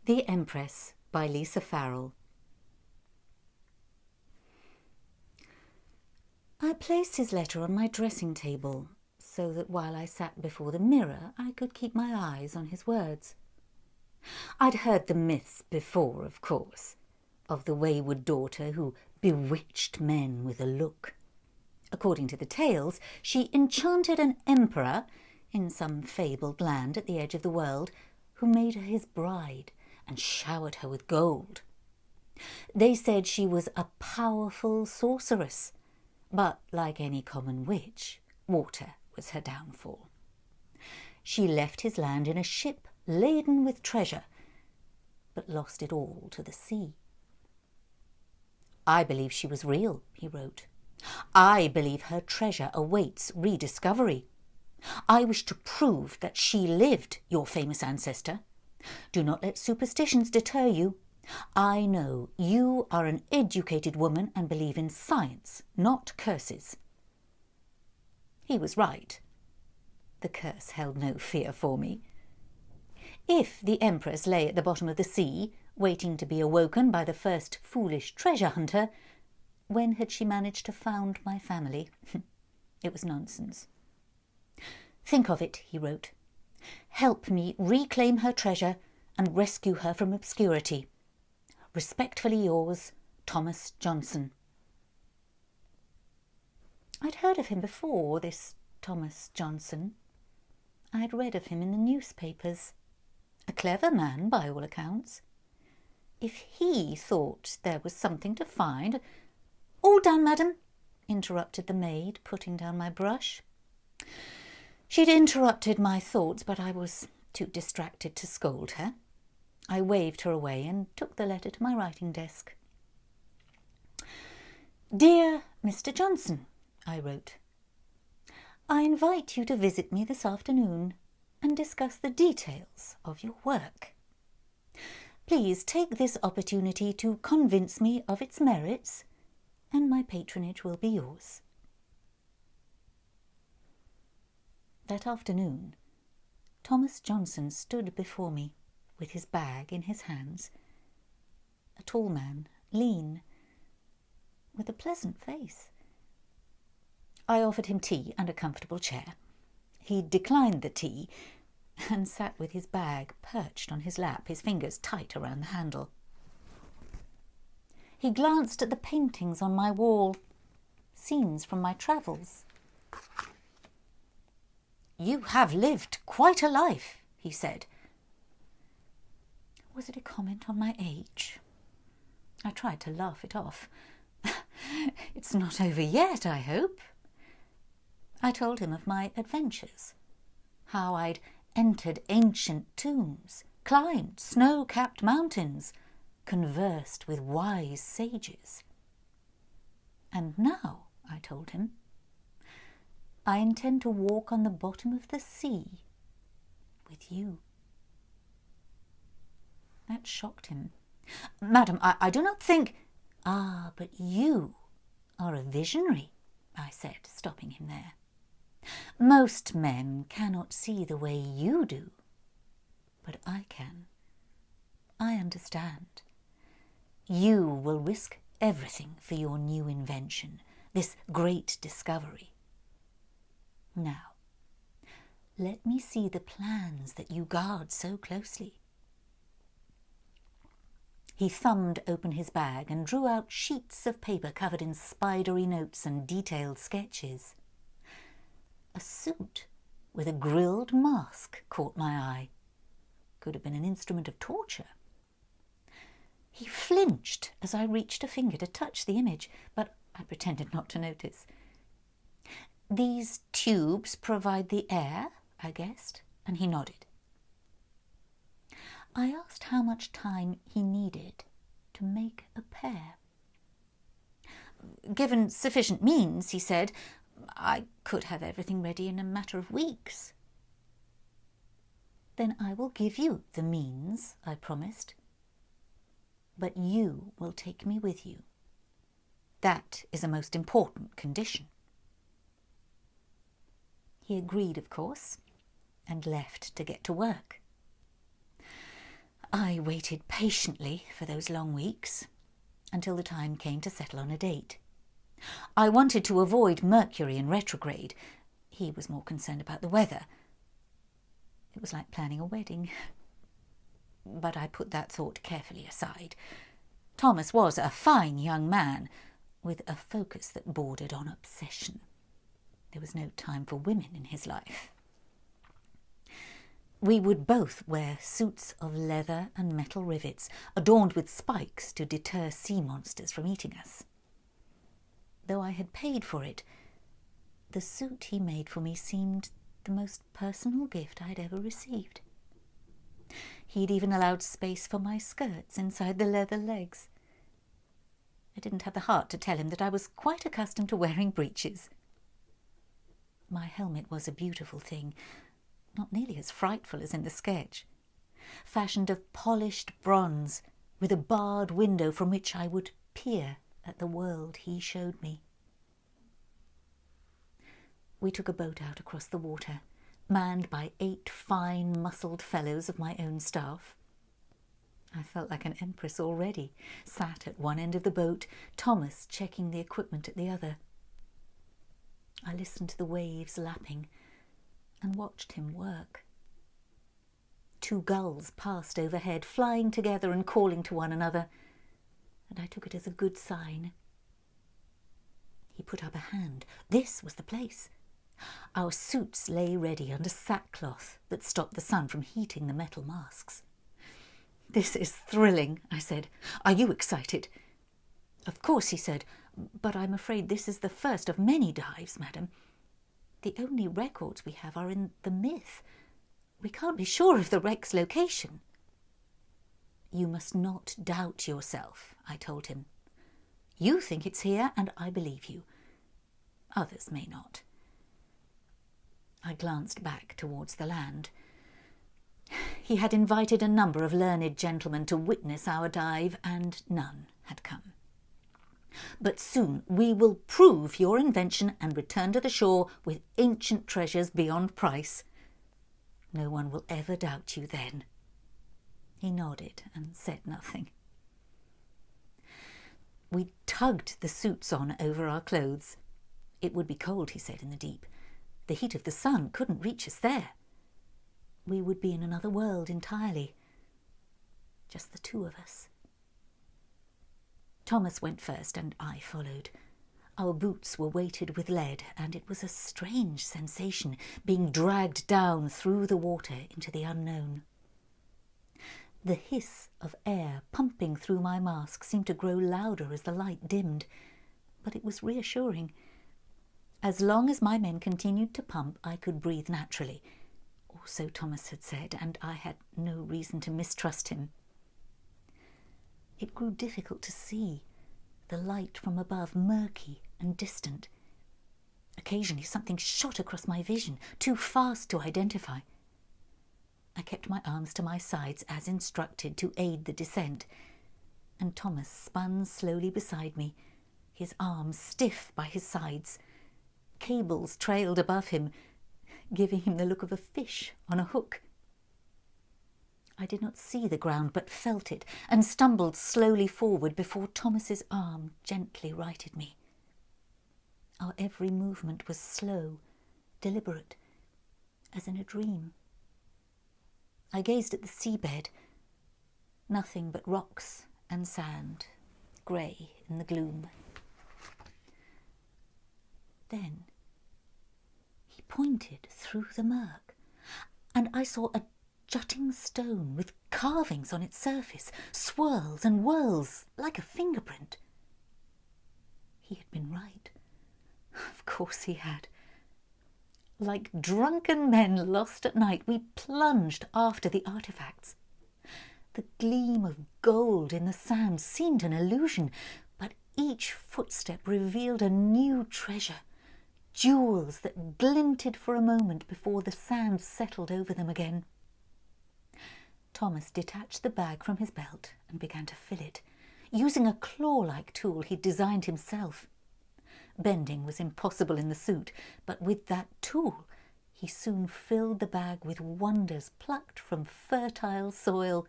The Empress by Lisa Farrell. I placed his letter on my dressing table so that while I sat before the mirror I could keep my eyes on his words. I'd heard the myths before, of course, of the wayward daughter who bewitched men with a look. According to the tales, she enchanted an emperor in some fabled land at the edge of the world, who made her his bride and showered her with gold. They said she was a powerful sorceress, but like any common witch, water was her downfall. She left his land in a ship laden with treasure, but lost it all to the sea. I believe she was real, he wrote. I believe her treasure awaits rediscovery. I wish to prove that she lived, your famous ancestor. Do not let superstitions deter you. I know you are an educated woman and believe in science, not curses. He was right. The curse held no fear for me. If the Empress lay at the bottom of the sea, waiting to be awoken by the first foolish treasure hunter, when had she managed to found my family? It was nonsense. Think of it, he wrote. Help me reclaim her treasure and rescue her from obscurity. Respectfully yours, Thomas Johnson. I'd heard of him before, this Thomas Johnson. I had read of him in the newspapers. A clever man, by all accounts. If he thought there was something to find— "All done, madam," interrupted the maid, putting down my brush. She'd interrupted my thoughts, but I was too distracted to scold her. I waved her away and took the letter to my writing desk. Dear Mr. Johnson, I wrote, I invite you to visit me this afternoon and discuss the details of your work. Please take this opportunity to convince me of its merits, and my patronage will be yours. That afternoon, Thomas Johnson stood before me with his bag in his hands. A tall man, lean, with a pleasant face. I offered him tea and a comfortable chair. He declined the tea and sat with his bag perched on his lap, his fingers tight around the handle. He glanced at the paintings on my wall, scenes from my travels. You have lived quite a life, he said. Was it a comment on my age? I tried to laugh it off. It's not over yet, I hope. I told him of my adventures, how I'd entered ancient tombs, climbed snow-capped mountains, conversed with wise sages. And now, I told him, I intend to walk on the bottom of the sea with you. That shocked him. Madam, I do not think— Ah, but you are a visionary, I said, stopping him there. Most men cannot see the way you do, but I can. I understand. You will risk everything for your new invention, this great discovery. Now, let me see the plans that you guard so closely. He thumbed open his bag and drew out sheets of paper covered in spidery notes and detailed sketches. A suit with a grilled mask caught my eye. Could have been an instrument of torture. He flinched as I reached a finger to touch the image, but I pretended not to notice. These tubes provide the air, I guessed, and he nodded. I asked how much time he needed to make a pair. Given sufficient means, he said, I could have everything ready in a matter of weeks. Then I will give you the means, I promised. But you will take me with you. That is a most important condition. He agreed, of course, and left to get to work. I I waited patiently for those long weeks until the time came to settle on a date. I wanted to avoid Mercury in retrograde. He was more concerned about the weather. It was like planning a wedding. But I put that thought carefully aside. Thomas was a fine young man with a focus that bordered on obsession. There was no time for women in his life. We would both wear suits of leather and metal rivets, adorned with spikes to deter sea monsters from eating us. Though I had paid for it, the suit he made for me seemed the most personal gift I had ever received. He'd even allowed space for my skirts inside the leather legs. I didn't have the heart to tell him that I was quite accustomed to wearing breeches. My helmet was a beautiful thing, not nearly as frightful as in the sketch, fashioned of polished bronze, with a barred window from which I would peer at the world he showed me. We took a boat out across the water, manned by 8 fine, muscled fellows of my own staff. I felt like an empress already, sat at one end of the boat, Thomas checking the equipment at the other. I listened to the waves lapping and watched him work. 2 gulls passed overhead, flying together and calling to one another, and I took it as a good sign. He put up a hand. This was the place. Our suits lay ready under sackcloth that stopped the sun from heating the metal masks. "This is thrilling," I said. "Are you excited?" "Of course," he said, "but I'm afraid this is the first of many dives, madam. The only records we have are in the myth. We can't be sure of the wreck's location." "You must not doubt yourself," I told him. "You think it's here, and I believe you. Others may not." I glanced back towards the land. He had invited a number of learned gentlemen to witness our dive, and none had come. "But soon we will prove your invention and return to the shore with ancient treasures beyond price. No one will ever doubt you then." He nodded and said nothing. We tugged the suits on over our clothes. It would be cold, he said, in the deep. The heat of the sun couldn't reach us there. We would be in another world entirely. Just the 2 of us. Thomas went first and I followed. Our boots were weighted with lead, and it was a strange sensation being dragged down through the water into the unknown. The hiss of air pumping through my mask seemed to grow louder as the light dimmed, but it was reassuring. As long as my men continued to pump, I could breathe naturally, or so Thomas had said, and I had no reason to mistrust him. It grew difficult to see, the light from above murky and distant. Occasionally something shot across my vision, too fast to identify. I kept my arms to my sides as instructed to aid the descent, and Thomas spun slowly beside me, his arms stiff by his sides. Cables trailed above him, giving him the look of a fish on a hook. I did not see the ground, but felt it, and stumbled slowly forward before Thomas's arm gently righted me. Our every movement was slow, deliberate, as in a dream. I gazed at the seabed. Nothing but rocks and sand, grey in the gloom. Then he pointed through the murk, and I saw a jutting stone with carvings on its surface, swirls and whirls like a fingerprint. He had been right. Of course he had. Like drunken men lost at night, we plunged after the artifacts. The gleam of gold in the sand seemed an illusion, but each footstep revealed a new treasure, jewels that glinted for a moment before the sand settled over them again. Thomas detached the bag from his belt and began to fill it, using a claw-like tool he'd designed himself. Bending was impossible in the suit, but with that tool He soon filled the bag with wonders plucked from fertile soil,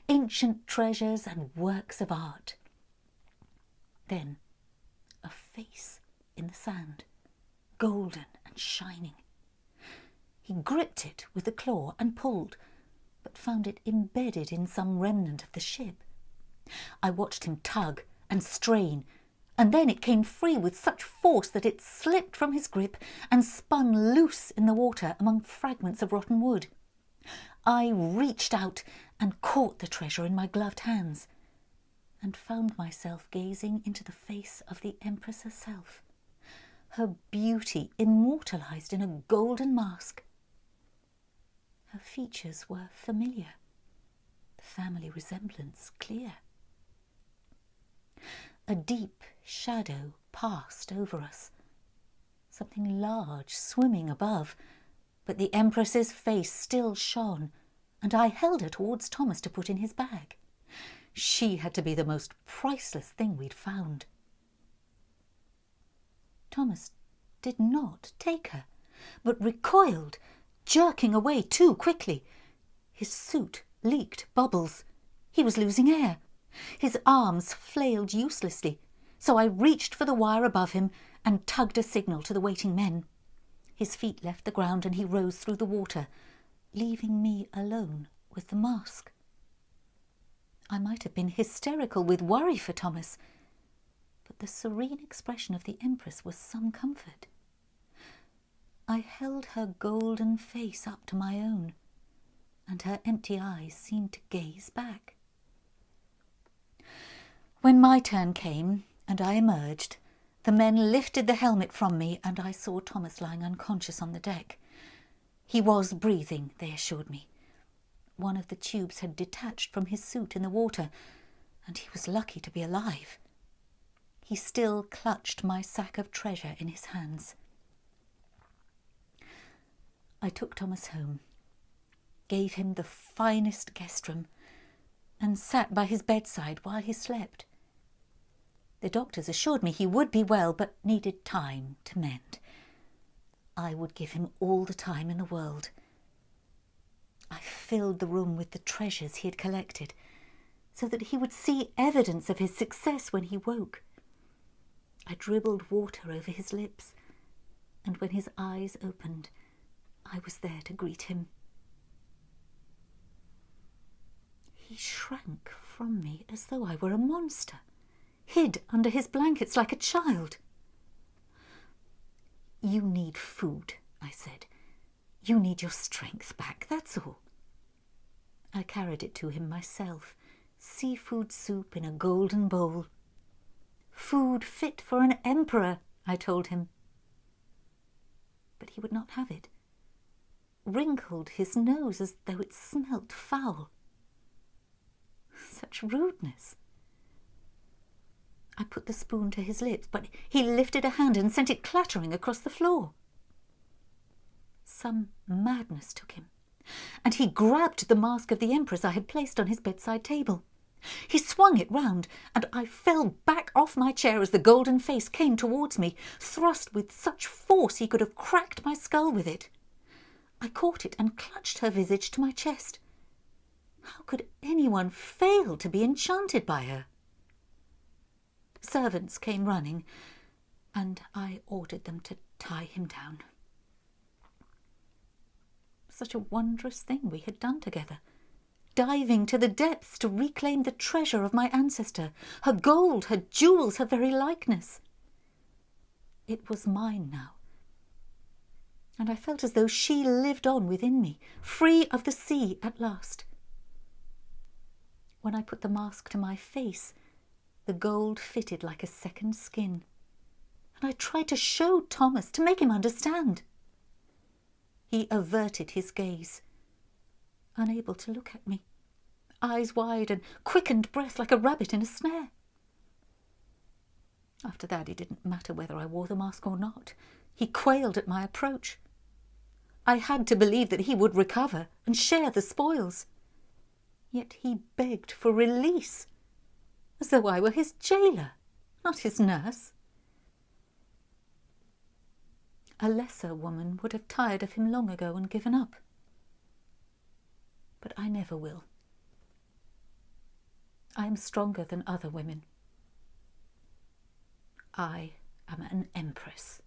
ancient treasures and works of art. Then a face in the sand, golden and shining. He gripped it with a claw and pulled, but found it embedded in some remnant of the ship. I watched him tug and strain, and then it came free with such force that it slipped from his grip and spun loose in the water among fragments of rotten wood. I reached out and caught the treasure in my gloved hands, and found myself gazing into the face of the Empress herself, her beauty immortalized in a golden mask. Her features were familiar, the family resemblance clear. A deep shadow passed over us, something large swimming above, but the Empress's face still shone, and I held her towards Thomas to put in his bag. She had to be the most priceless thing we'd found. Thomas did not take her, but recoiled, jerking away too quickly. His suit leaked bubbles. He was losing air. His arms flailed uselessly, so I reached for the wire above him and tugged a signal to the waiting men. His feet left the ground and he rose through the water, leaving me alone with the mask. I might have been hysterical with worry for Thomas, but the serene expression of the Empress was some comfort. I held her golden face up to my own, and her empty eyes seemed to gaze back. When my turn came and I emerged, the men lifted the helmet from me and I saw Thomas lying unconscious on the deck. He was breathing, they assured me. One of the tubes had detached from his suit in the water, and he was lucky to be alive. He still clutched my sack of treasure in his hands. I took Thomas home, gave him the finest guest room, and sat by his bedside while he slept. The doctors assured me he would be well, but needed time to mend. I would give him all the time in the world. I filled the room with the treasures he had collected, so that he would see evidence of his success when he woke. I dribbled water over his lips, and when his eyes opened, I was there to greet him. He shrank from me as though I were a monster, hid under his blankets like a child. "You need food," I said. "You need your strength back, that's all." I carried it to him myself, seafood soup in a golden bowl. "Food fit for an emperor," I told him. But he would not have it, wrinkled his nose as though it smelt foul. Such rudeness. I put the spoon to his lips, but he lifted a hand and sent it clattering across the floor. Some madness took him, and he grabbed the mask of the Empress I had placed on his bedside table. He swung it round, and I fell back off my chair as the golden face came towards me, thrust with such force he could have cracked my skull with it. I caught it and clutched her visage to my chest. How could anyone fail to be enchanted by her? Servants came running, and I ordered them to tie him down. Such a wondrous thing we had done together, diving to the depths to reclaim the treasure of my ancestor, her gold, her jewels, her very likeness. It was mine now, and I felt as though she lived on within me, free of the sea at last. When I put the mask to my face, the gold fitted like a second skin, and I tried to show Thomas, to make him understand. He averted his gaze, unable to look at me, eyes wide and quickened breath like a rabbit in a snare. After that, it didn't matter whether I wore the mask or not. He quailed at my approach. I had to believe that he would recover and share the spoils. Yet he begged for release, as though I were his jailer, not his nurse. A lesser woman would have tired of him long ago and given up. But I never will. I am stronger than other women. I am an empress.